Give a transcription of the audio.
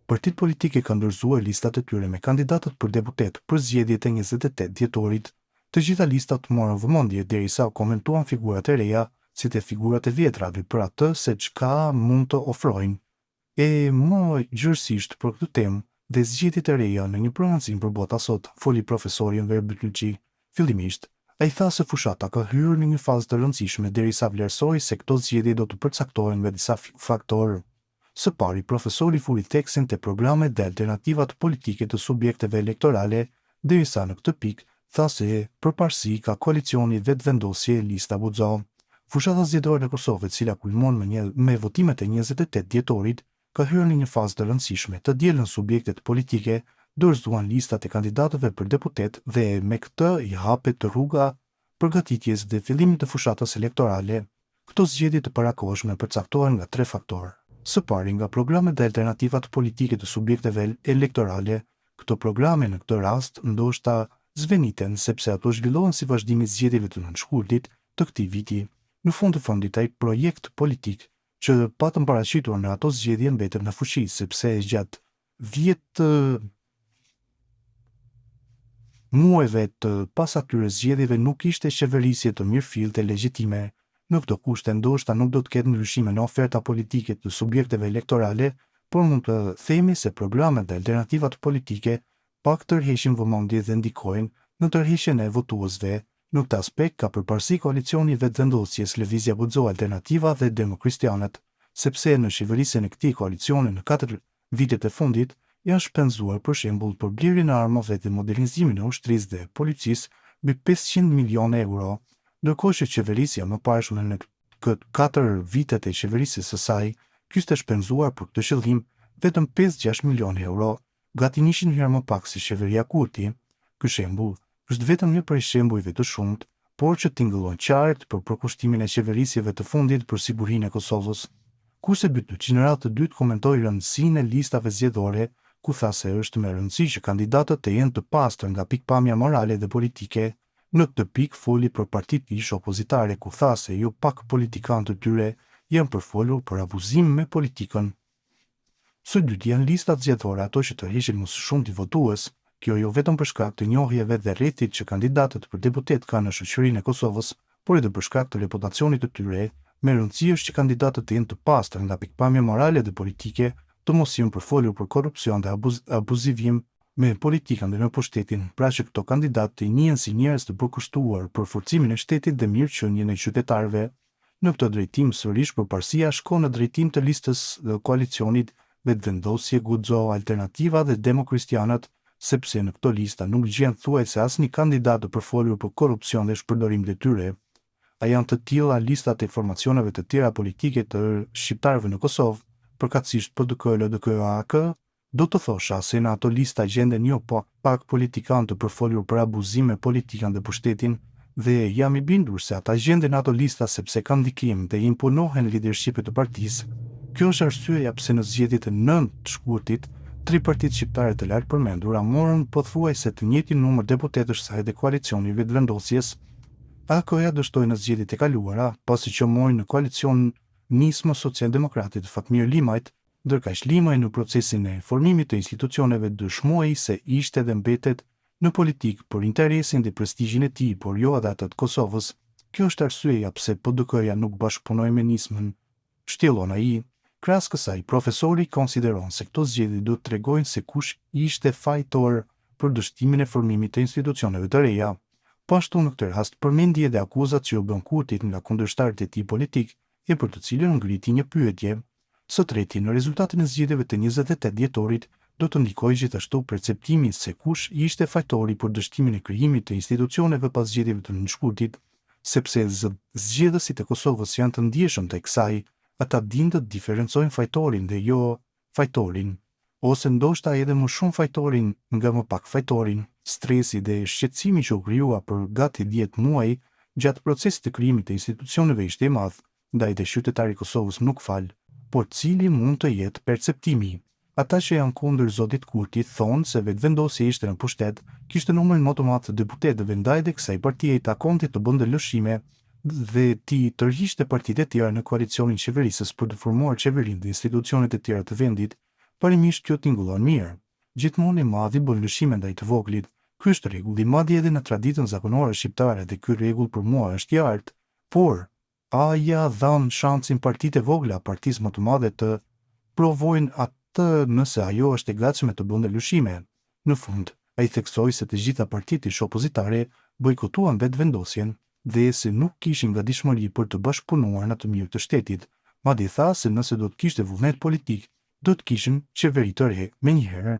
Partitë politike kanë dorëzuar listat e tyre me kandidatët për deputet për zgjedhjet e 28 dhjetorit. Të gjitha listat morën vëmendje derisa u komentuan figurat e reja, si te figurat e vjetra dhe për atë se çka mund të ofrojnë. E më gjërësisht për këtë temë dhe zgjedhjet e reja në një pronancim për bota sot, foli profesori Enver Bytulçi. Fillimisht, ai tha se fushata ka hyrë në një fazë të rëndësishme derisa vlerësoi se këto zgjedhje do të përcaktohen me disa faktorë. Së pari, profesori furi theksin te programet dhe alternativat politike të subjekteve elektorale, derisa në këtë pikë tha se përparësi ka koalicioni vetëvendosje lista Guxo. Fushata zgjedhore në Kosovë, e cila kulmon me votimet e 28 dhjetorit, ka hyrë në një fazë të rëndësishme. Të dielën subjektet politike dorëzuan listat e kandidatëve për deputet dhe me këtë i hapet rruga përgatitjes dhe fillimit të fushatës elektorale. Këto zgjedhje të parakohshme përcaktohen nga 3 faktorë. Së pari, nga programet dhe alternativat politike të subjekteve elektorale. Këto programe në këtë rast ndoshta zveniten sepse ato zhvillohen si vazhdim i zgjedhjeve të nënshkurtit të këtij viti. Në fund të fundit, ai projekt politik që patëm paraqitur në ato zgjedhje mbetet në fuqi, sepse gjatë 10 muajve të pas atyre zgjedhjeve nuk ishte qeverisje të mirëfillte legjitime. Në këto kushte ndoshta nuk do të ketë ndryshime në oferta politike të subjekteve elektorale, por mund të themi se programet dhe alternativat politike pak tërheqin vëmendje dhe ndikojnë në tërheqjen e votuesve. Në këtë aspekt ka përparësi koalicioni vetëvendosjes Lëvizja Guxo Alternativa dhe Demokristianët, sepse në qeverisjen e këtij koalicioni në 4 vitet e fundit janë shpenzuar për shembull për blerjen e armave dhe modernizimin e ushtrisë dhe policisë mbi 500 milionë euro, ndërkohë që qeverisja më parshme në këtë 4 vitet e qeverisjes së saj kishte shpenzuar për këtë qëllim vetëm 5-6 milionë euro, gati 100 herë më pak se qeveria Kurti. Ky shembull është vetëm një prej shembujve të shumtë, por që tingëllon qartë për përkushtimin e qeverisjeve të fundit për sigurinë e Kosovës. Kurse Bytulçi në radhë të dytë komentoi rëndësinë e listave zgjedhore, ku tha se është me rëndësi që kandidatët të jenë të pastër nga pikpamja morale dhe politike. Në këtë pikë foli për partitë ish opozitare, ku tha se jo pak politikanë të tyre janë përfolur për abuzim me politikën. Së dyti janë listat zgjedhore, ato që tërheqin më së shumti votues. Kjo jo vetëm për shkak të njohjeve dhe rrethit që kandidatët për deputet kanë në shoqërinë e Kosovës, por edhe për shkak të reputacionit të tyre. Me rëndësi është që kandidatët të jenë të pastër nga pikpamja morale dhe politike, të mos jenë përfolur për korrupsion dhe abuzivim me politikën dhe në pushtetin, pra që këto kandidatë të njihen si njerëz të përkushtuar për forcimin e shtetit dhe mirëqenien e qytetarëve. Në këtë drejtim sërish përparësia shkon në drejtim të listës dhe koalicionit vetëvendosje Guxo Alternativa dhe Demokristianët, sepse në këto lista nuk gjen thuajse asnjë kandidat të përfolur për korrupsion dhe shpërdorim detyre. A janë të tilla listat e formacioneve të tjera politike të shqiptarëve në Kosovë, përkatësisht PDK, LDK, AK, do të thosha se në ato lista gjenden jo pak politikanë të përfolur për abuzim me politikën dhe pushtetin, dhe jam i bindur se ata gjenden ato lista sepse kanë ndikim dhe imponohen lidershipit të partisë. Kjo është arsyeja pse në zgjedhjet e 9 të shkurtit, 3 partitë shqiptare të lartë përmendura morën pothuajse të njëjtin numër deputetësh sa edhe koalicioni vetëvendosjes. AK-ja dështoi në zgjedhjet e kaluara, pasi që mori në koalicion nismë socialdemokratit Fatmir Limajt, ndërkaq Limaj në procesin e formimit të institucioneve dëshmoi se ishte dhe mbetet në politikë për interesin dhe prestigjin e tij, por jo edhe atë të Kosovës. Kjo është arsyeja pse PDK-ja nuk bashkëpunoi me nismën, shtjellon ai. Krahas kësaj, profesori konsideron se këto zgjedhje do të tregojnë se kush ishte fajtor për dështimin e formimit të institucioneve të reja. Po ashtu në këtë rast përmendi edhe akuzat që u bën Kurtit nga kundërshtarët e tij politik, e për të cilën ngriti një pyetje. Së treti, në rezultatin e zgjedhjeve të 28 dhjetorit, do të ndikojë gjithashtu perceptimi se kush ishte fajtori për dështimin e krijimit të institucioneve pas zgjedhjeve të nënshkurtit, sepse zgjedhësit e Kosovës janë të ndjeshëm tek kësaj. Ata dinë të diferencojnë fajtorin dhe jo fajtorin, ose ndoshta edhe më shumë fajtorin nga më pak fajtorin. Stresi dhe shqetësimi që u krijua për gati 10 muaj gjatë procesit të krijimit të institucioneve ishte i madh, ndaj dhe qytetari i Kosovës nuk fal. Por cili mund të jetë perceptimi? Ata që janë kundër zotit Kurtit thonë se vetëvendosja ishte në pushtet, kishte numrin më të madh të deputetëve, ndaj dhe kësaj partie i takonte të bënte lëshime dhe ti tërhiqte partitë e tjera në koalicionin qeverisës për të formuar qeverinë dhe institucionet e tjera të vendit, Parimisht kjo tingëllon mirë. Gjithmonë i madhi bën lëshime ndaj të voglit. Ky është rregulli, madje edhe në traditën zakonore shqiptare dhe ky rregull për mua është i artë, por a ja dhan shansin partitë e vogla partisë më të madhe të provojnë atë nëse ajo është e gatshme të bënte lëshime. Në fund, ai theksoi se të gjitha partitë ish opozitare bojkotuan vetëvendosjen dhe se nuk kishin gatishmëri për të bashkëpunuar në të mirë të shtetit. Madje tha se nëse do të kishte vullnet politik, do të kishin qeveri të re menjëherë.